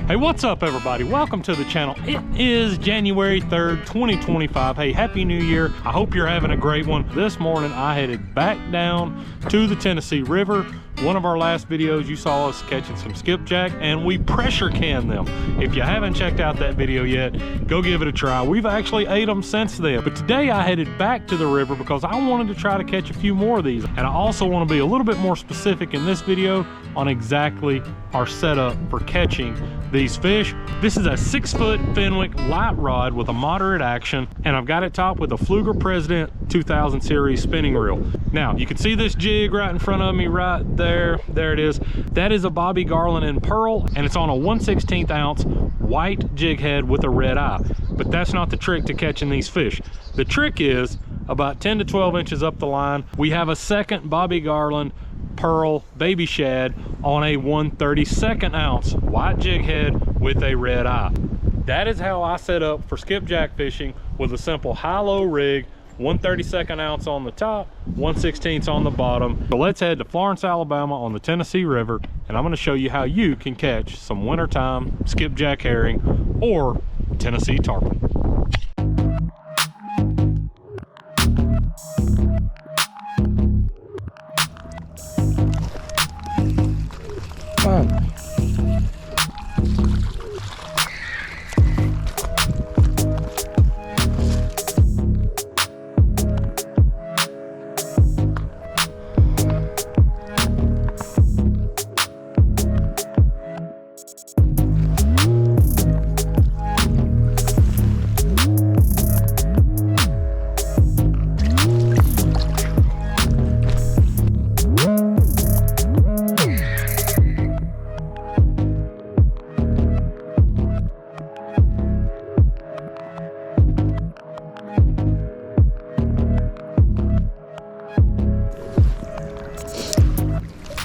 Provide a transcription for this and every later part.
Hey, what's up everybody? Welcome to the channel. It is January 3rd, 2025. Hey, Happy New Year. I hope you're having a great one. This morning I headed back down to the Tennessee River. One of our last videos you saw us catching some skipjack and we pressure canned them. If you haven't checked out that video yet, go give it a try. We've actually ate them since then. But today I headed back to the river because I wanted to try to catch a few more of these. And I also want to be a little bit more specific in this video on exactly our setup for catching these fish. This is a 6-foot Fenwick light rod with a moderate action, and I've got it topped with a Fluger President 2000 series spinning reel. Now you can see this jig right in front of me right there. There it is. That is a Bobby Garland in pearl, and it's on a 1/16 ounce white jig head with a red eye. But that's not the trick to catching these fish. The trick is about 10 to 12 inches up the line, we have a second Bobby Garland pearl baby shad on a 1/32 ounce white jig head with a red eye. That is how I set up for skipjack fishing, with a simple high-low rig, 1/32 ounce on the top, 1/16 on the bottom. So let's head to Florence, Alabama on the Tennessee River, and I'm going to show you how you can catch some wintertime skipjack herring or Tennessee tarpon.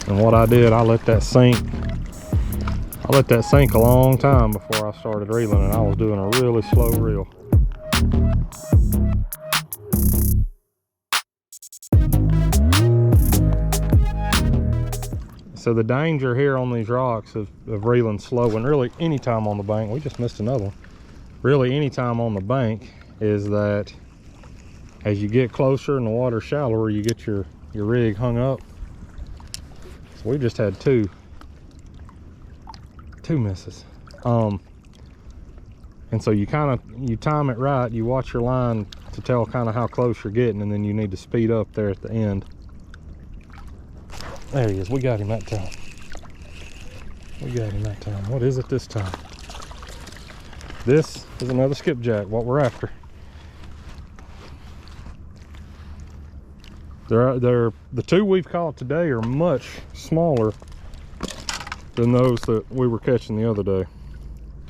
And what I did, I let that sink a long time before I started reeling, and I was doing a really slow reel. So the danger here on these rocks of reeling slow, and really anytime on the bank, we just missed another one, really anytime on the bank, is that as you get closer and the water's shallower, you get your rig hung up. We just had two misses, and so you time it right, you watch your line to tell kind of how close you're getting, and then you need to speed up there at the end. There he is. We got him that time. What is it this time? This is another skipjack, what we're after. The two we've caught today are much smaller than those that we were catching the other day.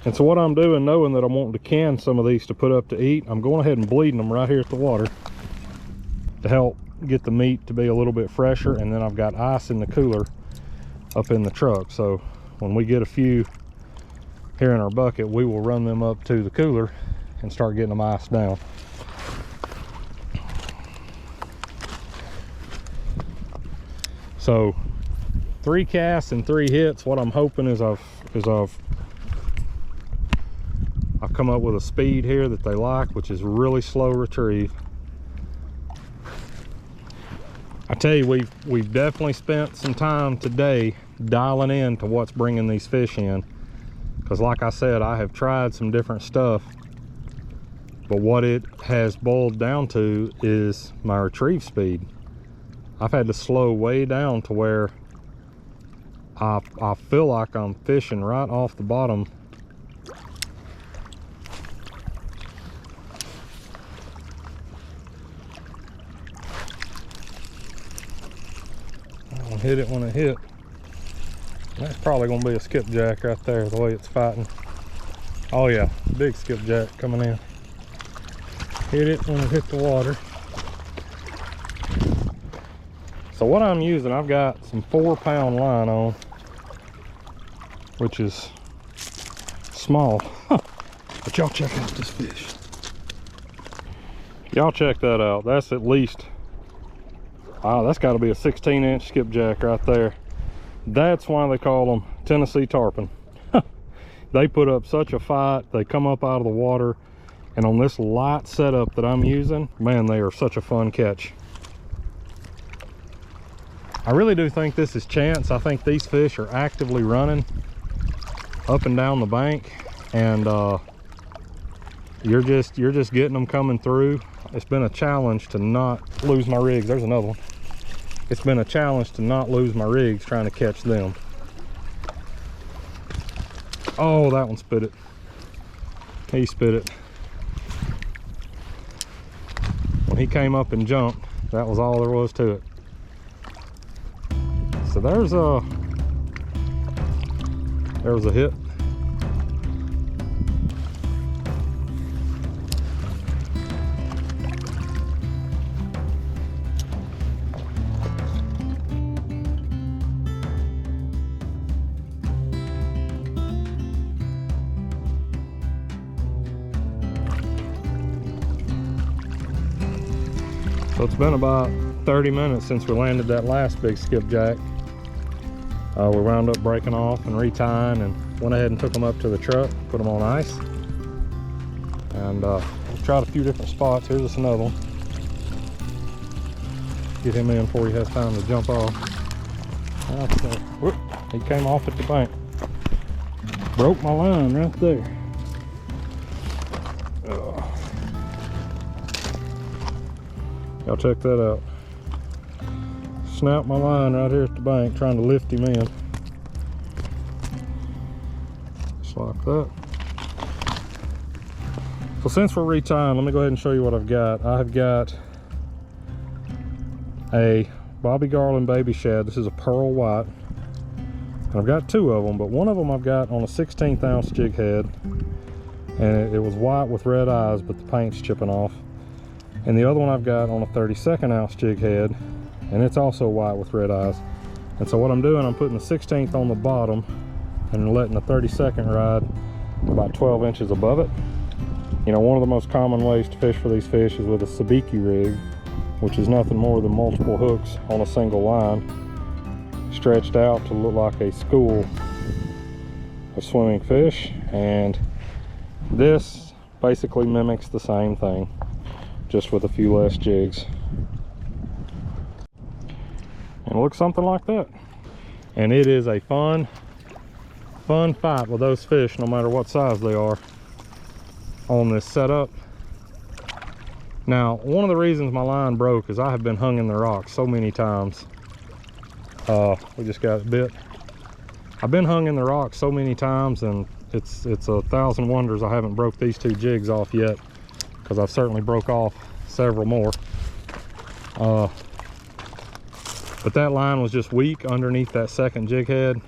And so what I'm doing, knowing that I'm wanting to can some of these to put up to eat, I'm going ahead and bleeding them right here at the water to help get the meat to be a little bit fresher. And then I've got ice in the cooler up in the truck, so when we get a few here in our bucket, we will run them up to the cooler and start getting them iced down. So 3 casts and 3 hits. What I'm hoping is I've come up with a speed here that they like, which is really slow retrieve. I tell you, we've definitely spent some time today dialing in to what's bringing these fish in, because like I said, I have tried some different stuff, but what it has boiled down to is my retrieve speed. I've had to slow way down to where I feel like I'm fishing right off the bottom. I'll hit it when it hit. That's probably going to be a skipjack right there, the way it's fighting. Oh yeah, big skipjack coming in. Hit it when it hit the water. So what I'm using, I've got some 4-pound line on, which is small. But y'all check out this fish. Y'all check that out. That's at least, that's got to be a 16-inch skipjack right there. That's why they call them Tennessee tarpon. They put up such a fight. They come up out of the water, and on this light setup that I'm using, man, they are such a fun catch. I really do think this is chance. I think these fish are actively running up and down the bank, and you're just getting them coming through. It's been a challenge to not lose my rigs. There's another one. It's been a challenge to not lose my rigs trying to catch them. Oh, that one spit it. He spit it. When he came up and jumped, that was all there was to it. So there was a hit. So it's been about 30 minutes since we landed that last big skipjack. We wound up breaking off and retying, and went ahead and took them up to the truck, put them on ice, and we tried a few different spots. Here's just another one. Get him in before he has time to jump off. Whoop, he came off at the bank. Broke my line right there. Y'all check that out. Snap my line right here at the bank, trying to lift him in. Just like that. So since we're retying, let me go ahead and show you what I've got. I have got a Bobby Garland baby shad. This is a pearl white. And I've got two of them, but one of them I've got on a 16th ounce jig head. And it was white with red eyes, but the paint's chipping off. And the other one I've got on a 32nd ounce jig head, and it's also white with red eyes. And so what I'm doing, I'm putting the 16th on the bottom and letting the 32nd ride about 12 inches above it. You know, one of the most common ways to fish for these fish is with a sabiki rig, which is nothing more than multiple hooks on a single line, stretched out to look like a school of swimming fish. And this basically mimics the same thing, just with a few less jigs. And it looks something like that. And it is a fun fight with those fish, no matter what size they are, on this setup. Now, one of the reasons my line broke is I have been hung in the rocks so many times. We just got bit. I've been hung in the rocks so many times, and it's a thousand wonders I haven't broke these two jigs off yet, because I've certainly broke off several more. But that line was just weak underneath that second jig head.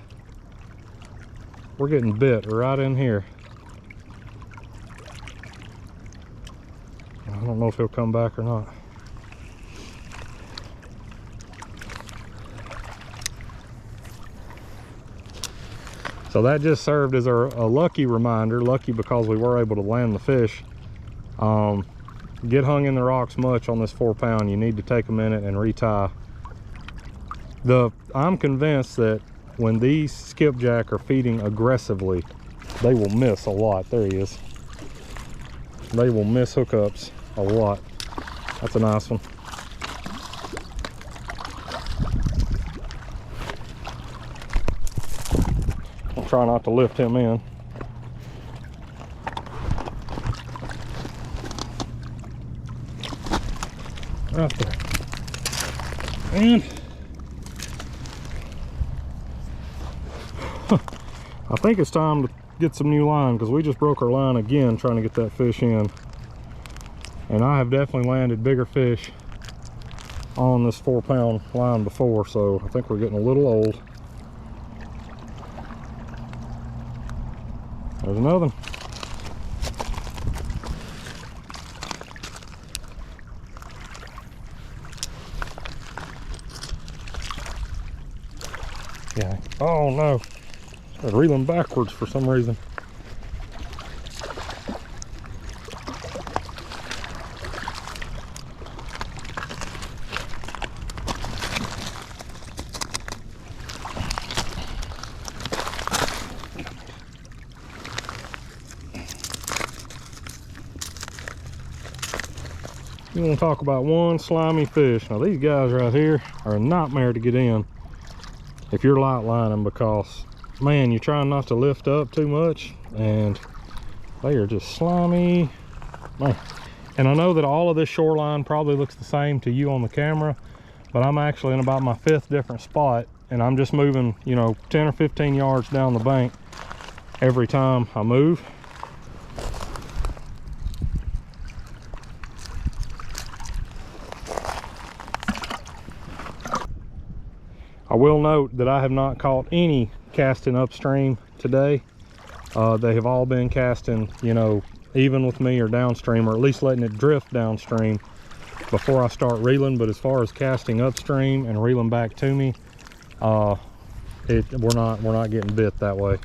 We're getting bit right in here. I don't know if he'll come back or not. So that just served as a lucky reminder, lucky because we were able to land the fish. Get hung in the rocks much on this 4-pound, you need to take a minute and retie. I'm convinced that when these skipjack are feeding aggressively, they will miss a lot. There he is. They will miss hookups a lot. That's a nice one. I'll try not to lift him in. Right there. And I think it's time to get some new line, because we just broke our line again trying to get that fish in. And I have definitely landed bigger fish on this 4-pound line before, so I think we're getting a little old. There's another one. Yeah. Oh no. Started reeling backwards for some reason. You want to talk about one slimy fish. Now these guys right here are a nightmare to get in if you're light lining, because man, you're trying not to lift up too much and they are just slimy, man. And I know that all of this shoreline probably looks the same to you on the camera, but I'm actually in about my 5th different spot, and I'm just moving, you know, 10 or 15 yards down the bank every time I move. I will note that I have not caught any casting upstream today. They have all been casting, you know, even with me or downstream, or at least letting it drift downstream before I start reeling. But as far as casting upstream and reeling back to me, we're not getting bit that way.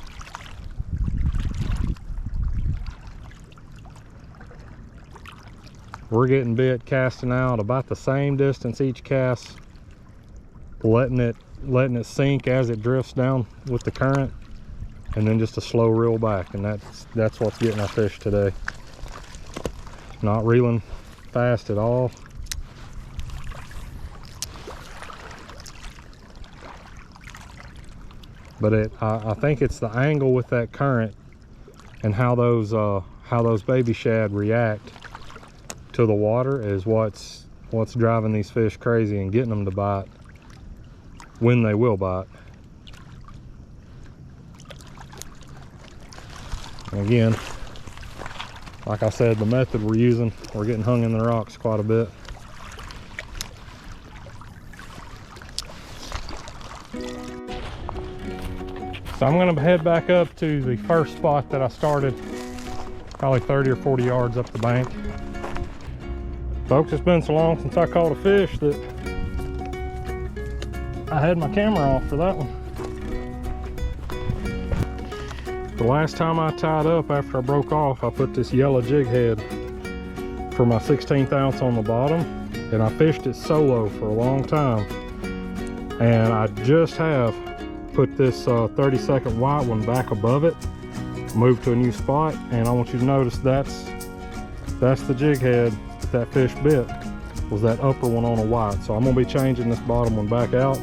We're getting bit casting out about the same distance each cast, letting it sink as it drifts down with the current, and then just a slow reel back, and that's what's getting our fish today. Not reeling fast at all. But I think it's the angle with that current and how those baby shad react to the water is what's driving these fish crazy and getting them to bite when they will bite. And again, like I said, the method we're using, we're getting hung in the rocks quite a bit. So I'm gonna head back up to the first spot that I started, probably 30 or 40 yards up the bank. Folks, it's been so long since I caught a fish that I had my camera off for that one. The last time I tied up after I broke off, I put this yellow jig head for my 16th ounce on the bottom, and I fished it solo for a long time. And I just have put this 30-second white one back above it, moved to a new spot, and I want you to notice that's the jig head that fish bit, was that upper one on a white. So I'm gonna be changing this bottom one back out.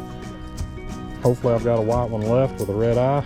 Hopefully I've got a white one left with a red eye.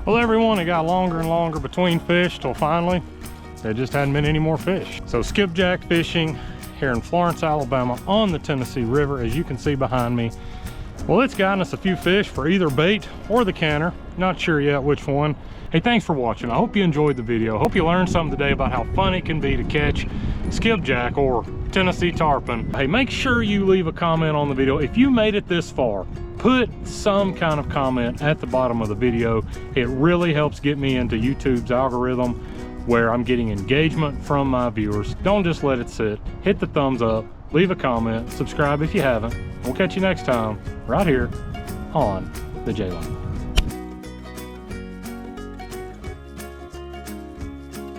Well, everyone, it got longer and longer between fish till finally there just hadn't been any more fish. So skipjack fishing here in Florence, Alabama on the Tennessee River, as you can see behind me. Well, it's gotten us a few fish for either bait or the canner. Not sure yet which one. Hey, thanks for watching. I hope you enjoyed the video. Hope you learned something today about how fun it can be to catch skipjack or Tennessee tarpon. Hey, make sure you leave a comment on the video. If you made it this far, put some kind of comment at the bottom of the video. It really helps get me into YouTube's algorithm where I'm getting engagement from my viewers. Don't just let it sit. Hit the thumbs up, leave a comment, subscribe if you haven't. We'll catch you next time right here on the J-Line.